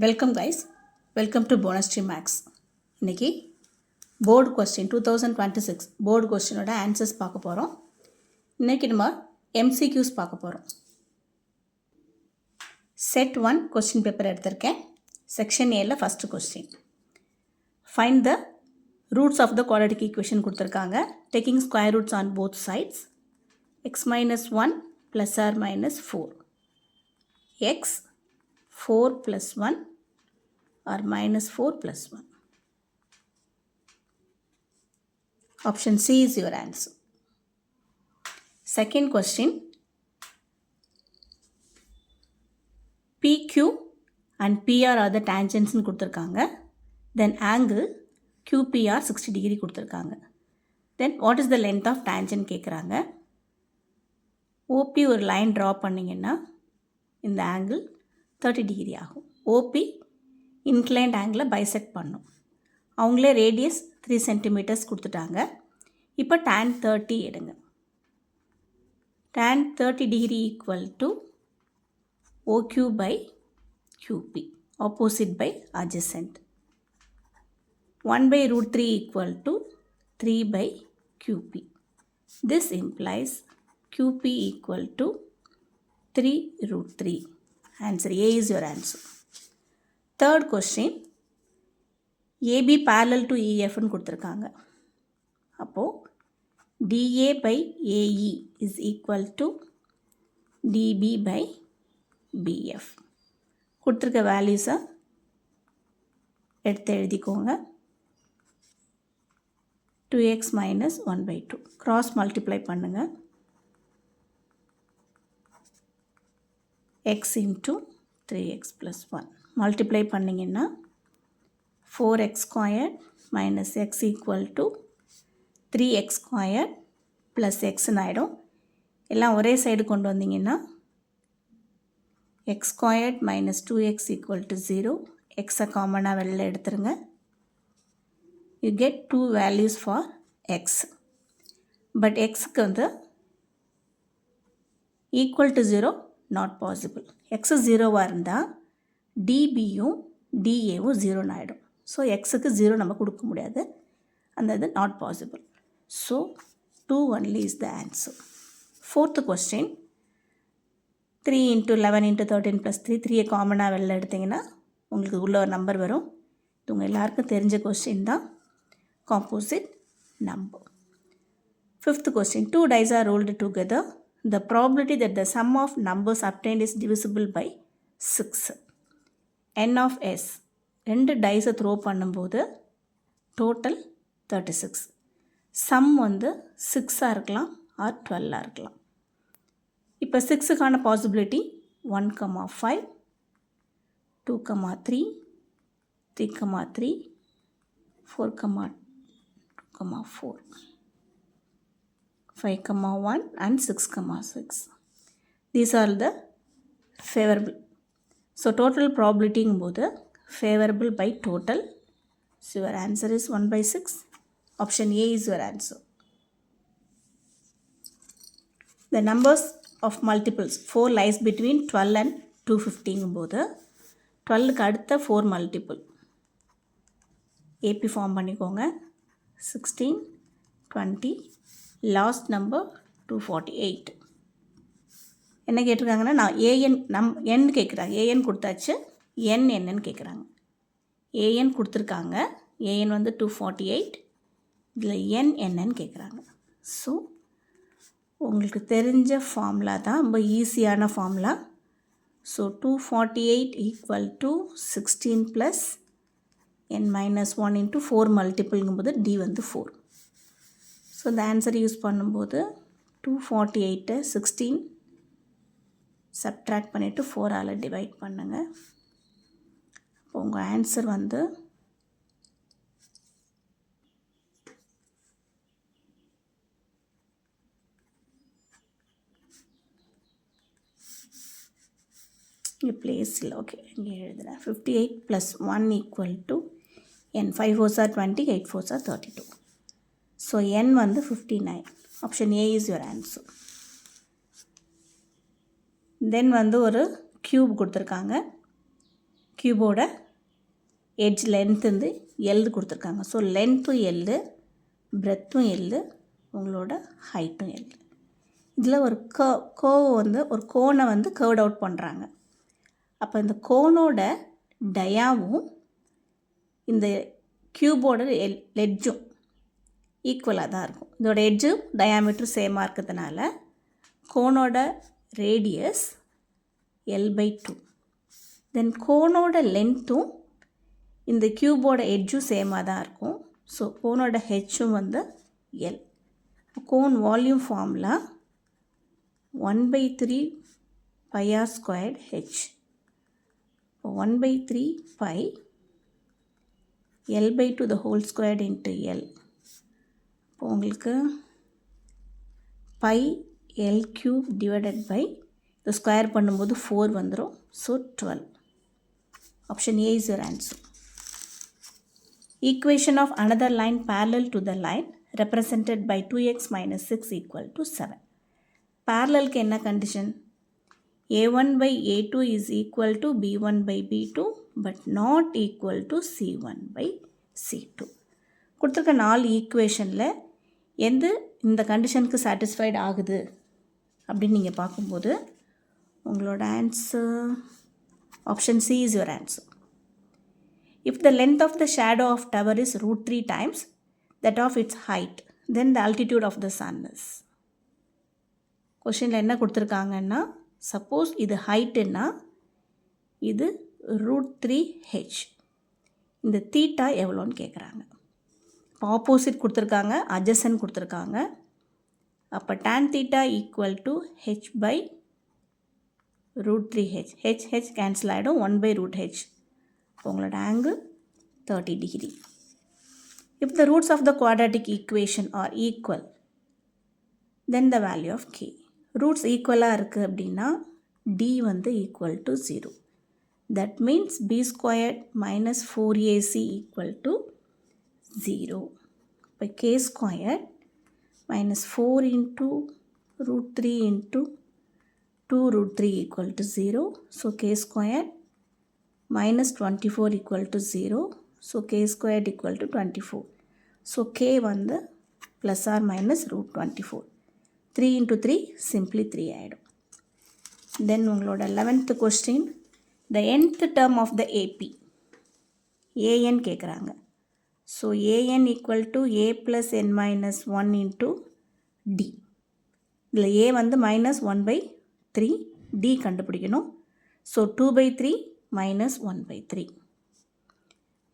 Welcome guys, welcome to போனஸ்ட்ரீ maths. இன்றைக்கி board question 2026 board கொஸ்டினோட ஆன்சர்ஸ் பார்க்க போகிறோம். இன்றைக்கி நம்ம எம்சிக்யூஸ் பார்க்க போகிறோம். செட் 1 கொஸ்டின் பேப்பர் எடுத்திருக்கேன். செக்ஷன் ஏல first question. Find the roots of the quadratic equation கொடுத்துருக்காங்க. Taking square roots on both sides. x minus 1 plus or minus 4. x 4 plus 1 or minus 4 plus 1. Option C is your answer. Second question. PQ and PR are the tangents னு கொடுத்துருக்காங்க. Then angle QPR 60 degree கொடுத்துருக்காங்க. Then what is the length of tangent கேட்குறாங்க. OP ஒரு line draw பண்ணிங்கன்னா இந்த angle 30 degree ஆகும். OP inclined ஆங்கிளை bisect பண்ணும். அவங்களே ரேடியஸ் 3 சென்டிமீட்டர்ஸ் கொடுத்துட்டாங்க. இப்போ tan 30 எடுங்க. tan 30 degree equal to OQ by QP, opposite by adjacent. 1 by root 3 equal to 3 by QP. This implies QP equal to 3 root 3. Answer A is your answer. Third question. AB parallel to EF னு கொடுத்துருக்காங்க. அப்போது DA by AE is equal to DB by BF. கொடுத்துருக்க வேல்யூஸை எடுத்து எழுதிக்கோங்க. 2x minus 1 by 2. Cross multiply பண்ணுங்கள். x into 3x plus 1. Multiply பண்ணிங்கன்னா 4x squared minus x equal to 3x squared plus x ஆயிடும். எல்லாம் ஒரே சைடு கொண்டு வந்தீங்கன்னா x squared minus 2x equal to 0. x காமனாக வெளில எடுத்துருங்க. You get 2 values for x. But xக்கு வந்து equal to 0 not possible. x 0வாக இருந்தால் dbயும் daவும் 0 ஆகிடும். ஸோ எக்ஸுக்கு 0 நம்ம கொடுக்க முடியாது. அந்த இது not possible. So 2 only is the answer. Fourth question. 3 into 11 into 13 plus 3. 3 காமனாக வெளில எடுத்திங்கன்னா உங்களுக்கு உள்ள ஒரு நம்பர் வரும். இது உங்கள் எல்லாருக்கும் தெரிஞ்ச கொஸ்டின் தான். Composite number. Fifth question. 2 dice are rolled together. The probability that the sum of numbers obtained is divisible by 6. N of S. 2 dice throw பண்ணும்போது டோட்டல் 36. சம் வந்து 6 இருக்கலாம் ஆர் 12 இருக்கலாம். இப்போ 6க்கான possibility 1,5, 2,3, 3,3, 4,2,4, 5,1 and 6,6. These are the favorable. So total probability போது favorable by total. So your answer is 1 by 6. Option A is your answer. The numbers of multiples 4 lies between 12 and 250 போது 12க்கு அடுத்த 4 multiple AP form பண்ணிக்கோங்க. 16, 20, last number 248. என்ன கேட்டிருக்காங்கன்னா நான் என் கேட்குறாங்க. AN கொடுத்தாச்சு. என்னன்னு கேட்குறாங்க. ஏஎன் கொடுத்துருக்காங்க. ஏஎன் வந்து 248. இதில் என்னன்னு கேட்குறாங்க. ஸோ உங்களுக்கு தெரிஞ்ச ஃபார்முலா தான், ரொம்ப ஈஸியான formula. So 248 equal to 16 plus n minus 1 into 4 மல்டிபிள்ங்கும்போது d வந்து 4. ஸோ இந்த ஆன்சர் யூஸ் பண்ணும்போது 248 16 சப்ட்ராக்ட் பண்ணிவிட்டு 4ஆல் டிவைட் பண்ணுங்கள். அப்போ உங்கள் ஆன்சர் வந்து இங்கே பிளேஸ் இல்லை. ஓகே, இங்கே எழுதுகிறேன். 58 + 1 equal to n. 5 4s are 20, 8 4s are 32. So n வந்து 59. Option A is your answer. தென் வந்து ஒரு க்யூப் கொடுத்துருக்காங்க. க்யூபோட எட்ஜ் லென்த் வந்து எல் கொடுத்துருக்காங்க. ஸோ லென்த்தும் எல், பிரெத்தும் எல், உங்களோட ஹைட்டும் எல். இதில் ஒரு கோவை வந்து ஒரு கோனை வந்து கர்வ்ட் அவுட் பண்ணுறாங்க. அப்போ இந்த கோனோட டயாவும் இந்த க்யூபோட எட்ஜும் ஈக்குவலாக தான் இருக்கும். இதோட எட்ஜும் டயாமீட்டரும் சேமாக இருக்கிறதுனால கோனோட ரேடியஸ் L/2. தென் கோனோட லென்த்தும் இந்த க்யூபோட எட்ஜும் சேமாக தான் இருக்கும். ஸோ கோனோட ஹெச்சும் வந்து L. Cone volume formula 1/3 pi r squared h. 1/3 pi L/2 the whole squared into L. இப்போ உங்களுக்கு pi L cube divided by the square பண்ணும்போது 4 வந்துடும். So 12. Option A is your answer. Equation of another line parallel to the line represented by 2x minus 6 equal to 7. Parallelக்கு என்ன condition? A1 by A2 is equal to B1 by B2 but not equal to C1 by C2. கொடுத்துருக்க 4 ஈக்குவேஷனில் எந்த இந்த கண்டிஷனுக்கு satisfied ஆகுது அப்படின்னு நீங்கள் பார்க்கும்போது உங்களோட answer option C is your answer. If the length of the shadow of tower is √3 times that of its height, then the altitude of the sun is. கொஷினில் என்ன கொடுத்துருக்காங்கன்னா, சப்போஸ் இது ஹைட்டுன்னா இது √3h. இந்த தீட்டா எவ்வளோன்னு கேட்குறாங்க. இப்போ ஆப்போசிட் கொடுத்துருக்காங்க, அட்ஜசன்ட் கொடுத்துருக்காங்க. அப்போ tan theta equal to h by √3h. h cancel ஆகிடும், 1/√h. இப்போ உங்களோட angle 30 degree. If the roots of the quadratic equation are equal, then the value of k. Roots ஈக்குவலாக இருக்குது அப்படின்னா d வந்து equal to 0. That means b squared minus 4ac equal to 0. இப்போ k squared minus 4 into √3 into 2√3 equal to 0. So k squared minus 24 equal to 0. So k squared equal to 24. So k வந்து plus or minus √24. 3 into 3 simply 3 ஆகிடும். Then உங்களோட 11th question, the nth term of the AP an கேட்குறாங்க. So an equal to a plus n minus 1 into d. இதில் a வந்து minus 1/3, d கண்டுபிடிக்கணும். So 2/3 minus 1/3.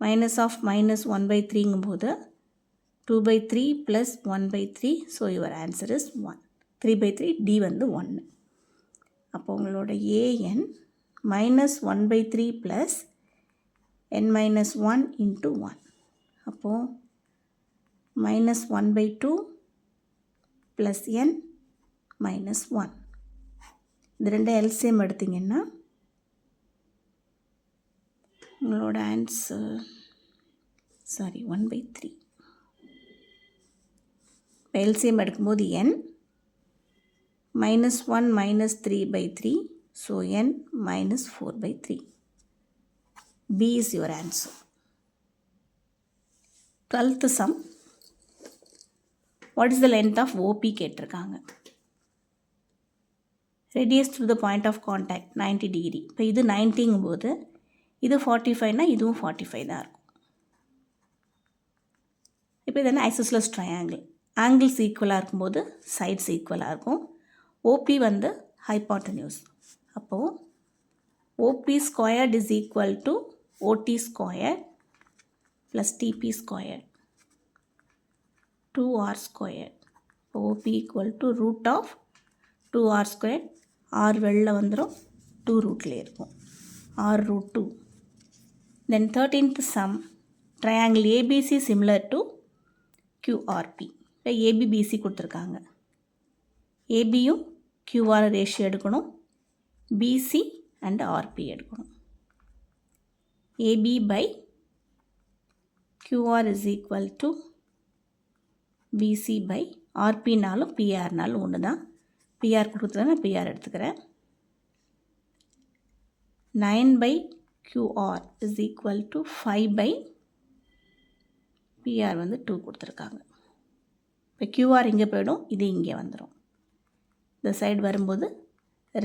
Minus of minus 1/3ங்கும் போது 2/3 plus 1/3. So your answer is 1. 3/3, d வந்து 1. அப்போ உங்களோட an minus 1/3 plus n minus 1 into 1. அப்போது minus 1/2 plus n minus 1. இது ரெண்டு எல்சிஎம் எடுத்திங்கன்னா உங்களோட ஆன்சர் 1/3. இப்போ எல்சிஎம் எடுக்கும்போது n minus 1 minus 3/3. So n minus 4/3. B is your answer. 12th sum. What is the length of OP கேட்டிருக்காங்க. Radius through the point of contact 90 degree. இப்போ இது 90ங்கும் போது இது 45னா இதுவும் 45 தான் இருக்கும். இப்போ இது என்ன ஐசோஸ்லஸ் ட்ரையாங்கிள். ஆங்கிள்ஸ் ஈக்குவலாக இருக்கும்போது சைட்ஸ் ஈக்குவலாக இருக்கும். ஓபி வந்து ஹைபாட்டன்யூஸ். அப்போது OP squared is equal to OD squared plus DP squared 2r squared. இப்போ OP equal to root of 2r squared. r வெளில வந்துடும், 2 ரூட்லேயே இருக்கும், r√2. Then 13th sum, triangle ABC similar to QRP. இப்போ ABBC கொடுத்துருக்காங்க. ஏபியும் QR ratio எடுக்கணும், BC and RP எடுக்கணும். AB by QR is equal to BC by RPனாலும் PRனாலும் ஒன்று தான். PR கொடுத்துருந்தா நான் PR எடுத்துக்கிறேன். 9 by QR is equal to 5 by PR வந்து 2 கொடுத்துருக்காங்க. இப்போ QR இங்கே போயிடும், இது இங்கே வந்துடும். இந்த சைடு வரும்போது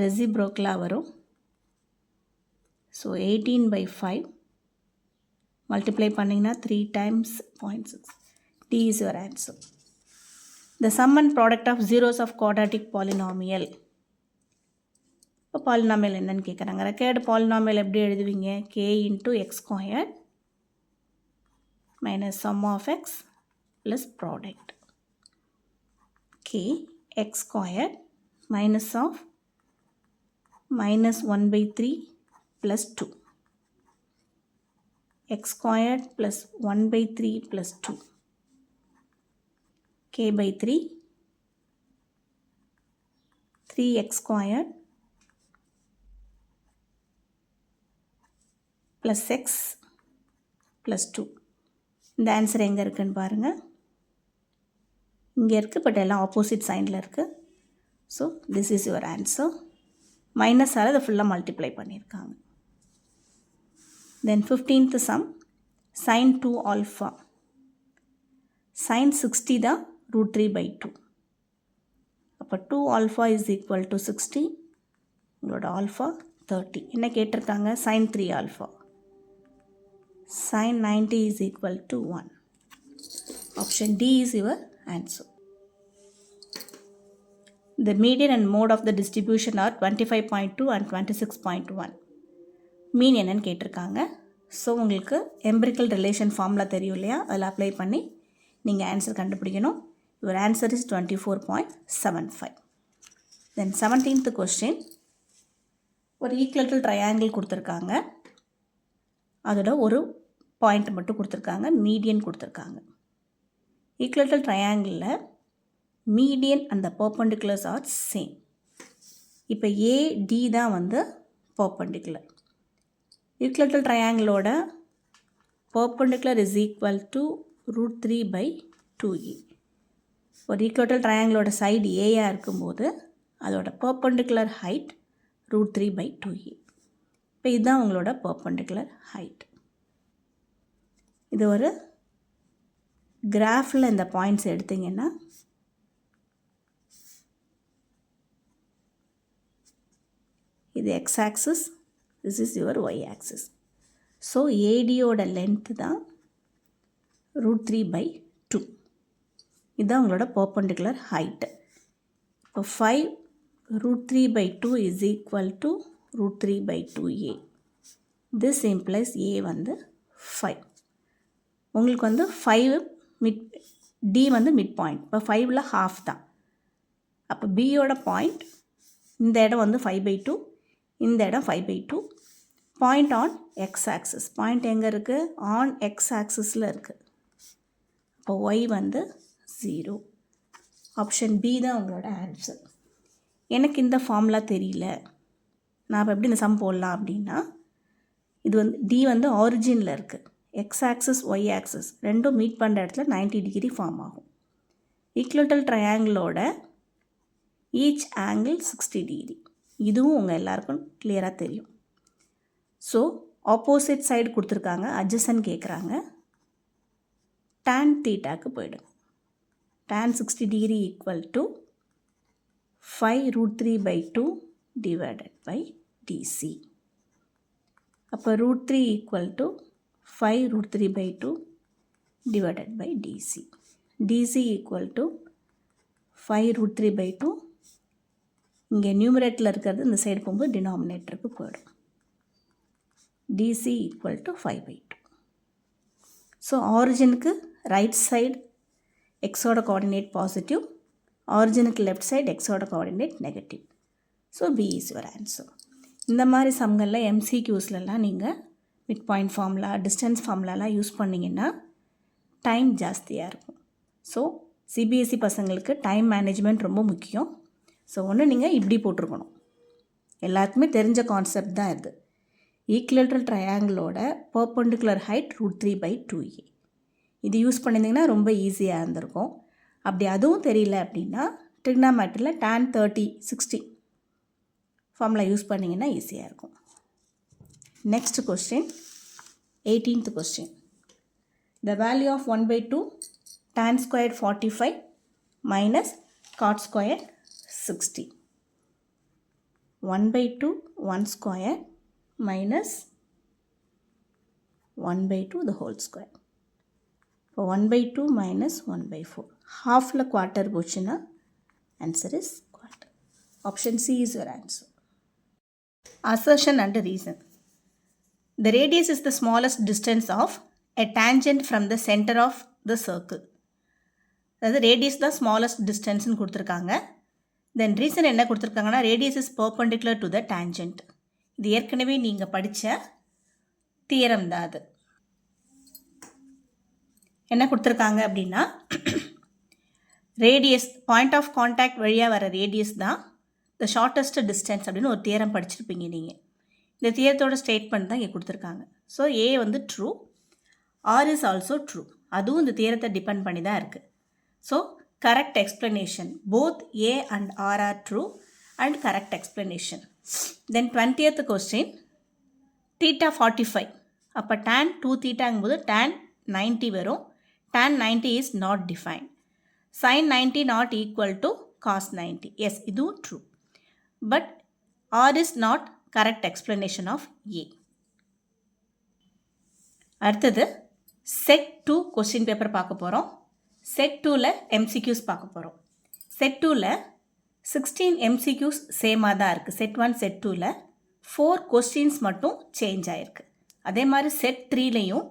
ரெசிப்ரோக்கலாக வரும். ஸோ 18 by 5 மல்டிப்ளை பண்ணிங்கன்னா 3 times 0.6. D is your answer. The sum and product of zeros of quadratic polynomial. இப்போ பாலினாமியல் என்னன்னு கேட்குறாங்க. ரெக்கையர்டு பாலினாமியல் எப்படி எழுதுவீங்க? K into x squared minus sum of x plus product. K x squared minus of minus 1 by 3 plus 2. X squared plus 1 by 3 plus 2. K by 3. 3x squared plus x plus 2. இந்த answer எங்கே இருக்குன்னு பாருங்கள். இங்கே இருக்குது, but எல்லாம் opposite சைனில் இருக்குது. So this is your answer. மைனஸால் அதை ஃபுல்லாக மல்டிப்ளை பண்ணியிருக்காங்க. தென் 15th சம், sin 2 alpha. sin 60 தான் √3 by 2. அப்போ 2 alpha is equal to 60. உங்களோட ஆல்ஃபா 30. என்ன கேட்டிருக்காங்க? sin 3 alpha. sin 90 is equal to 1. Option D is your answer. The median and mode of the distribution are 25.2 and 26.1. மீன் என்னன்னு கேட்டிருக்காங்க. So உங்களுக்கு empirical relation formula தெரியும் இல்லையா, அதில் அப்ளை பண்ணி நீங்கள் ஆன்சர் கண்டுபிடிக்கணும். Your answer is 24.75. Then 17th question, ஒரு ஈக்குவல் ட்ரையாங்கிள் கொடுத்துருக்காங்க. அதோட ஒரு பாயிண்ட் மட்டும் கொடுத்துருக்காங்க, மீடியன் கொடுத்துருக்காங்க. ஈக்குவல் ட்ரையாங்கிளில் மீடியன் அந்த பர்பண்டிகுலர்ஸ் ஆர் சேம். இப்போ AD தான் வந்து பர்பண்டிகுலர். ஈக்குவல் ட்ரையாங்கிளோட perpendicular is equal to √3 by 2A. ஒரு ஈக்குவல் ட்ரையாங்கிளோட சைடு ஏயாக இருக்கும்போது அதோட பர்பண்டிகுலர் ஹைட் √3 by 2A. இப்போ இதுதான் உங்களோட பர்பண்டிகுலர் ஹைட். இது ஒரு கிராஃபில் இந்த பாயிண்ட்ஸ் எடுத்திங்கன்னா இது X axis, this is your Y axis. So ஏடியோட லென்த்து தான் √3 by 2. இதுதான் உங்களோட பர்பண்டிகுலர் ஹைட்டு. இப்போ 5 √3 by 2 is equal to √3 by 2A. This implies A வந்து 5. உங்களுக்கு வந்து 5 D வந்து மிட் பாயிண்ட். இப்போ 5ல் ஹாஃப் தான். அப்போ பியோட பாயிண்ட் இந்த இடம் வந்து 5/2, இந்த இடம் 5/2. Point on X axis. Point எங்கே இருக்குது? ஆன் எக்ஸ் ஆக்சிஸில் இருக்குது. இப்போ ஒய் வந்து 0. ஆப்ஷன் பி தான் உங்களோட ஆன்சர். எனக்கு இந்த ஃபார்முலா தெரியல, நான் இப்போ எப்படி இந்த சம் போடலாம் அப்படின்னா, இது வந்து டி வந்து ஆரிஜினில் இருக்குது. எக்ஸ் ஆக்சிஸ் ஒய் ஆக்சிஸ் ரெண்டும் மீட் பண்ணுற இடத்துல 90 டிகிரி ஃபார்ம் ஆகும். ஈக்குவல் ட்ரையாங்கிளோட ஈச் ஆங்கிள் 60 டிகிரி. இதுவும் உங்கள் எல்லாருக்கும் கிளியராக தெரியும். ஸோ ஆப்போசிட் சைடு கொடுத்துருக்காங்க, அட்ஜசன்ட் கேட்குறாங்க. tan தீட்டாக்கு போய்டும். tan 60 degree equal to 5 √3 by 2 divided by DC. அப்போ √3 equal to 5 √3 by 2 divided by DC. DC equal to 5 √3 by 2. இங்கே நியூமரேட்டில் இருக்கிறது இந்த சைடு போகும்போது டினாமினேட்டருக்கு போயிடும். DC equal to 5/2. ஸோ ஆரிஜினுக்கு ரைட் சைடு எக்ஸோட கோஆர்டினேட் பாசிட்டிவ், ஆரிஜினுக்கு லெஃப்ட் சைடு எக்ஸோட coordinate negative. So B is your answer. இந்த மாதிரி சம்களில் MCQஸ்லாம் நீங்கள் மிட் பாயிண்ட் ஃபார்முலா, டிஸ்டன்ஸ் ஃபார்முலாலாம் யூஸ் பண்ணிங்கன்னா டைம் ஜாஸ்தியாக இருக்கும். ஸோ CBSE பசங்களுக்கு டைம் மேனேஜ்மெண்ட் ரொம்ப முக்கியம். ஸோ ஒன்று நீங்கள் இப்படி போட்டிருக்கணும். எல்லாருக்குமே தெரிஞ்ச கான்செப்ட் தான் இது. ஈக்குவல் ட்ரையாங்கிளோட பர்பண்டிகுலர் ஹைட் √3 by 2A. இது யூஸ் பண்ணியிருந்தீங்கன்னா ரொம்ப ஈஸியாக இருந்திருக்கும். அப்படி அதுவும் தெரியல அப்படின்னா ட்ரிக்னாமெட்ரியில் tan 30 60 ஃபார்முலா யூஸ் பண்ணிங்கன்னா ஈஸியாக இருக்கும். Next question, 18th question. The value of 1 by 2 tan squared 45 minus cot squared 60. 1 by 2 1 square minus 1 by 2 the whole square. இப்போ 1 by 2 minus 1 by 4. Halfல quarter போச்சுன்னா answer is quarter. Option C is your answer. Assertion and reason. The radius is the smallest distance of a tangent from the center of the circle. அதாவது radius தான் smallest டிஸ்டன்ஸ்னு கொடுத்துருக்காங்க. தென் reason என்ன கொடுத்துருக்காங்கன்னா radius is perpendicular to the tangent. இது ஏற்கனவே நீங்கள் படித்த theorem தான். அது என்ன கொடுத்துருக்காங்க அப்படின்னா ரேடியஸ் பாயிண்ட் ஆஃப் கான்டாக்ட் வழியாக வர ரேடியஸ் தான் த ஷார்ட்டஸ்ட் டிஸ்டன்ஸ் அப்படின்னு ஒரு தியரம் படிச்சிருப்பீங்க நீங்கள். இந்த தியரத்தோட ஸ்டேட்மெண்ட் தான் இங்கே கொடுத்துருக்காங்க. ஸோ ஏ வந்து true, R is also true. அதுவும் இந்த தியரத்தை டிபெண்ட் பண்ணி தான் இருக்குது. So correct explanation both A and R are true and correct explanation. Then 20th question, theta 45. அப்போ tan 2 தீட்டாங்கும்போது tan 90 வரும். tan 90 is not defined. sin 90 not equal to cos 90. Yes, இதுவும் true. But R is not correct explanation of A. அடுத்தது set 2 question paper பார்க்க போகிறோம். Set 2ல் MCQs பார்க்க போகிறோம். Set 2ல் 16 எம்சிக்யூஸ் சேமாக தான் இருக்குது. செட் 1 செட் 2ல் 4 கொஸ்டின்ஸ் மட்டும் சேஞ்ச் ஆகிருக்கு. அதே மாதிரி செட் 3லையும்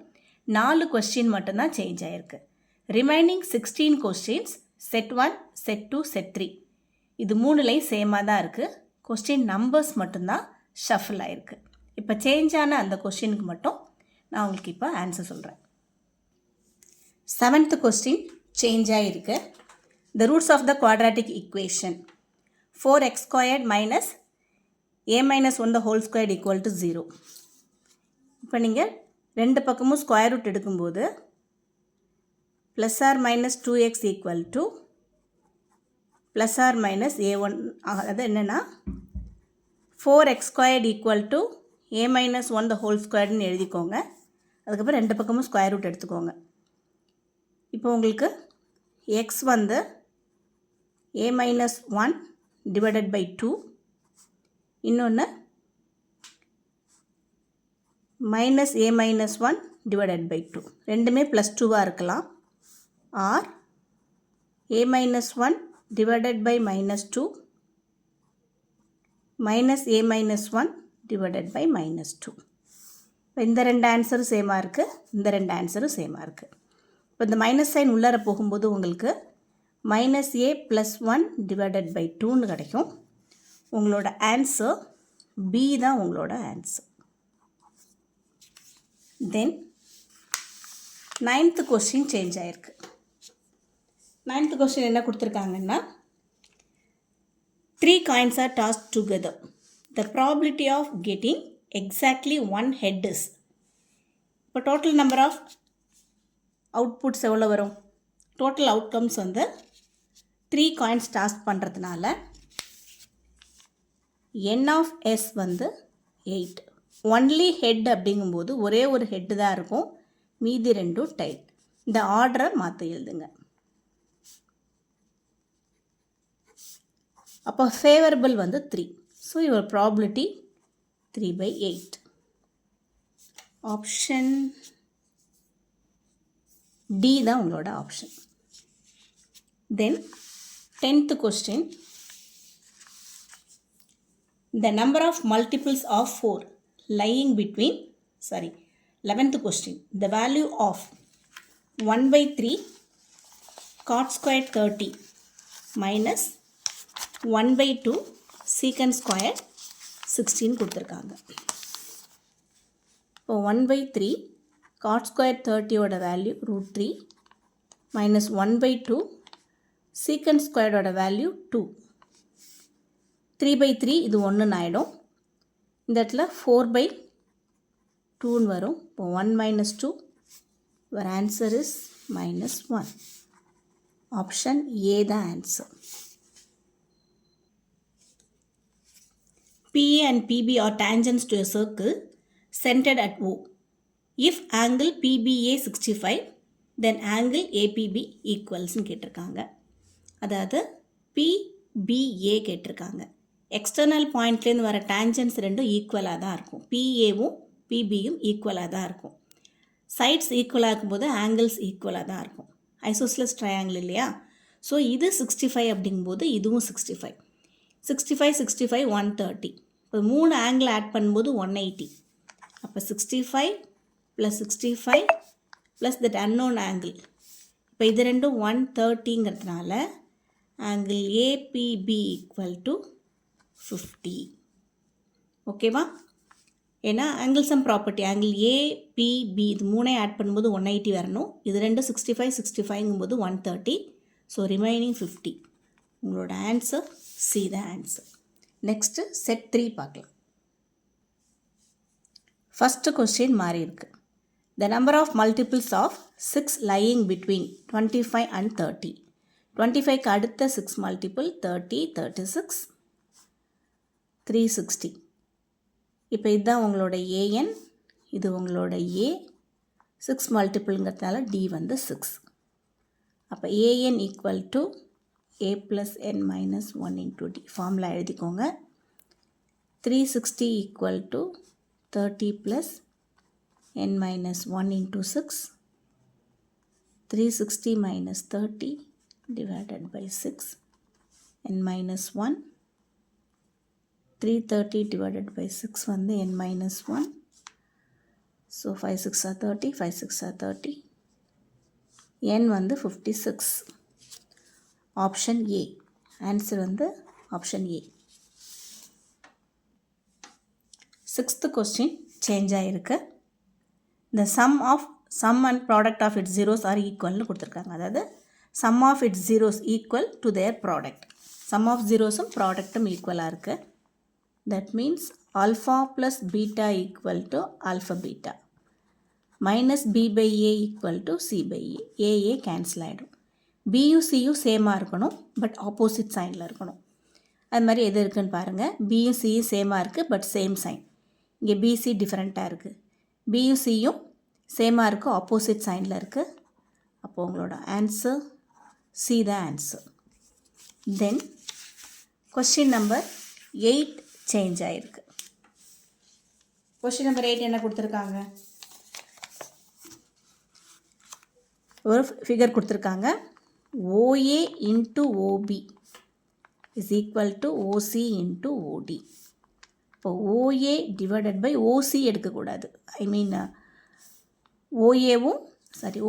4 கொஸ்டின் மட்டும்தான் சேஞ்ச் ஆகிருக்கு. Remaining 16 questions set 1 set 2 set 3 இது 3லையும் சேமாக தான் இருக்குது. கொஸ்டின் நம்பர்ஸ் மட்டும்தான் ஷஃபில் ஆகிருக்கு. இப்போ சேஞ்ச் ஆன அந்த கொஸ்டினுக்கு மட்டும் நான் உங்களுக்கு இப்போ ஆன்சர் சொல்கிறேன். 7th கொஸ்டின் சேஞ்ச் ஆகிருக்கு. The roots of the quadratic equation 4x squared minus a minus 1 the whole squared equal to 0. இப்போ நீங்கள் ரெண்டு பக்கமும் ஸ்கொயர் ரூட் எடுக்கும்போது plus or minus 2x equal to plus or minus a1. அது என்னென்னா 4x squared equal to a minus 1 the whole ஸ்கொயர்டுன்னு எழுதிக்கோங்க. அதுக்கப்புறம் ரெண்டு பக்கமும் ஸ்கொயர் ரூட் எடுத்துக்கோங்க. இப்போ உங்களுக்கு x வந்து a மைனஸ் 1 டிவைடட் பை 2, இன்னொன்று minus a minus 1 divided by 2. ரெண்டுமே ப்ளஸ் 2வாக இருக்கலாம். Or a minus 1 divided by minus 2 minus a minus 1 divided by minus 2. இந்த ரெண்டு ஆன்சரும் சேமாக இருக்குது, இந்த ரெண்டு ஆன்சரும் சேமாக இருக்குது. இப்போ இந்த மைனஸ் சைன் உள்ளார போகும்போது உங்களுக்கு minus A plus 1 divided by 2ன்னு கிடைக்கும். உங்களோட ஆன்சர் பி தான் உங்களோட ஆன்சர். தென் 9th கொஸ்டின் சேஞ்ச் ஆகிருக்கு. 9th கொஸ்டின் என்ன கொடுத்துருக்காங்கன்னா 3 coins are tossed together. The probability of getting exactly one head is. இப்போ டோட்டல் நம்பர் ஆஃப் அவுட்புட்ஸ் எவ்வளோ வரும்? டோட்டல் அவுட்கம்ஸ் வந்து 3 coins டாஸ் பண்ணுறதுனால n of s வந்து 8. ஒன்லி ஹெட் அப்படிங்கும்போது ஒரே ஒரு ஹெட்டு தான் இருக்கும், மீதி ரெண்டும் டைல். இந்த ஆர்டரை மாற்றி எழுதுங்க. அப்போ ஃபேவரபிள் வந்து 3. So your probability 3/8. Option D தான் உங்களோட option. Then 10th question, the number of multiples of 4 lying between 11th question, the value of 1/3 cot squared 30 minus 1/2 secant squared 16 கொடுத்துருக்காங்க. இப்போ 1/3 cot squared 30 ஓட வேல்யூ √3 minus 1/2 secant squared ஓட value 2. 3/3 இது 1 ஆகிடும். இந்த இடத்துல 4/2 வரும். இப்போ 1 minus 2, your answer is -1. Option A தான் answer. PA and PB are tangents to a circle centered at O. If angle PBA 65, then angle APB equals கேட்டிருக்காங்க. அதாவது PBA கேட்டிருக்காங்க. எக்ஸ்டர்னல் பாயிண்ட்லேருந்து வர டேஞ்சன்ஸ் ரெண்டும் ஈக்குவலாக தான் இருக்கும். PAவும் PBயும் ஈக்குவலாக தான் இருக்கும். சைட்ஸ் ஈக்குவலாக இருக்கும்போது ஆங்கிள்ஸ் ஈக்குவலாக தான் இருக்கும். ஐசோஸ்லஸ் ட்ரையாங்கிள் இல்லையா? ஸோ இது 65 அப்படிங்கும்போது இதுவும் 65. 65 65 130. இப்போ 3 ஆங்கிள் ஆட் பண்ணும்போது 180. அப்போ 65 + 65 + that unknown angle. இப்போ இது ரெண்டும் 130ங்கிறதுனால ஆங்கிள் APB = 50. ஓகேவா? ஏன்னா angle sum property angle APB இது 3 ஆட் பண்ணும்போது 180 வரணும். இது ரெண்டும் 65 65ங்கும்போது 130. So remaining 50. உங்களோட answer C the answer. Next set 3 பார்க்கலாம். ஃபஸ்ட்டு கொஸ்டின் மாறி இருக்கு. The number of multiples of 6 lying between 25 and 30. 25க்கு அடுத்த 6 மல்டிபிள் 30, 36, 360. இப்போ இதுதான் உங்களோட AN, இது உங்களோட A. 6 மல்டிபிள்ங்கிறதுனால D வந்து 6. அப்போ AN = A + n - 1 × D. Formula எழுதிக்கோங்க. 360 = 30 + n - 1 × 6. 360 - 30 / 6 n - 1. 330 / 6 வந்து n - 1. So 5 6 are 30, 5 6 are 30. n வந்து 56. Option A. ஆன்சர் வந்து option A. 6th question change ஆகிருக்கு. The sum and product of its zeros are ஈக்குவல்னு கொடுத்துருக்காங்க. அதாவது sum of its zeros equal to their product. Sum of ஜீரோஸும் ப்ராடக்ட்டும் ஈக்குவலாக இருக்குது. That means alpha plus beta = alpha beta minus B/A = C/A. A A cancel ஆகிடும். பியும் சியும் சேமாக இருக்கணும், பட் ஆப்போசிட் சைனில் இருக்கணும். அது மாதிரி எது இருக்குதுன்னு பாருங்கள். பியும் சியும் சேமாக இருக்குது, பட் சேம் சைன். இங்கே பிசி டிஃப்ரெண்ட்டாக இருக்குது. பியும் சியும் சேமாக இருக்குது, ஆப்போசிட் சைனில் இருக்குது. அப்போது உங்களோட answer C the answer. Then question number 8 change ஆகிருக்கு. கொஸ்டின் நம்பர் 8 என்ன கொடுத்துருக்காங்க? ஒரு ஃபிகர் கொடுத்துருக்காங்க. OA × OB = OC × OD. இப்போ OA / OC எடுக்கக்கூடாது. ஐ மீன்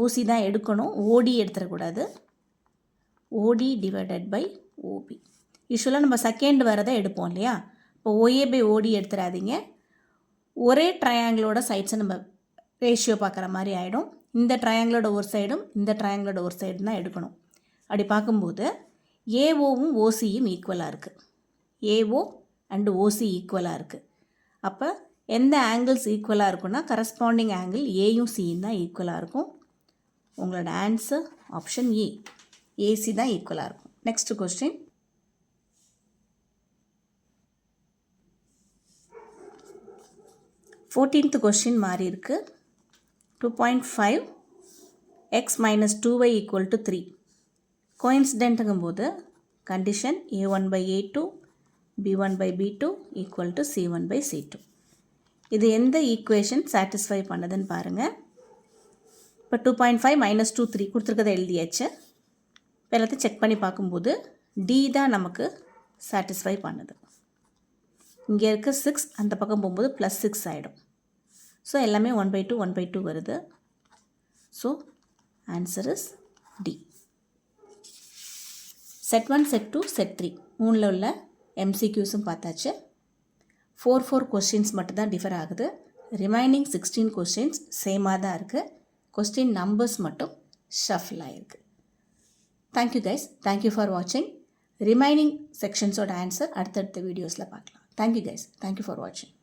OC தான் எடுக்கணும், OD எடுத்துடக்கூடாது. OD / OB. யூஸ்வலாக நம்ம செகண்ட் வரதை எடுப்போம் இல்லையா? இப்போ OA/OD எடுத்துடாதீங்க. ஒரே ட்ரையாங்கிளோட சைட்ஸை நம்ம ரேஷியோ பார்க்குற மாதிரி ஆகிடும். இந்த ட்ரையாங்கிளோட ஒரு சைடும் இந்த ட்ரையாங்கிளோட ஒரு சைடும் தான் எடுக்கணும். அப்படி பார்க்கும்போது ஏஓவும் ஓசியும் ஈக்குவலாக இருக்குது. ஏஓ அண்டு ஓசி ஈக்குவலாக இருக்குது. அப்போ எந்த ஆங்கிள்ஸ் ஈக்குவலாக இருக்குன்னா கரஸ்பாண்டிங் ஆங்கிள் ஏயும் சியும் தான் ஈக்குவலாக இருக்கும். உங்களோட ஆன்சர் ஆப்ஷன் ஏ. ஏசி தான் ஈக்குவலாக இருக்கும். Next question. ஃபோர்டீன்த் கொஸ்டின் மாறி இருக்குது. 2.5 x - 2y = 3. கோயின்சிடென்ட்டுங்கும்போது condition A1/A2 B1/B2 = C1/C2. இது எந்த ஈக்குவேஷன் சாட்டிஸ்ஃபை பண்ணுதுன்னு பாருங்கள். இப்போ 2.5 - 2 3 கொடுத்துருக்கதை எழுதியாச்சு. இப்போ எல்லாத்தையும் செக் பண்ணி பார்க்கும்போது D தான் நமக்கு சாட்டிஸ்ஃபை பண்ணுது. இங்கே இருக்க 6 அந்த பக்கம் போகும்போது +6 ஆகிடும். ஸோ எல்லாமே 1/2 1/2 வருது. So answer is D. Set 1 set 2 set 3 மூணில் உள்ள MCQஸும் பார்த்தாச்சு. 4 கொஸ்டின்ஸ் மட்டும்தான் டிஃபர் ஆகுது. ரிமைனிங் 16 கொஸ்டின்ஸ் சேமாக தான் இருக்குது. கொஸ்டின் நம்பர்ஸ் மட்டும் ஷஃபில் ஆகிருக்கு. Thank you guys. தேங்க்யூ ஃபார் வாட்சிங். ரிமைனிங் செக்ஷன்ஸோட ஆன்சர் அடுத்தடுத்த வீடியோஸில் பார்க்கலாம். Thank you guys. தேங்க்யூ ஃபார் வாட்சிங்.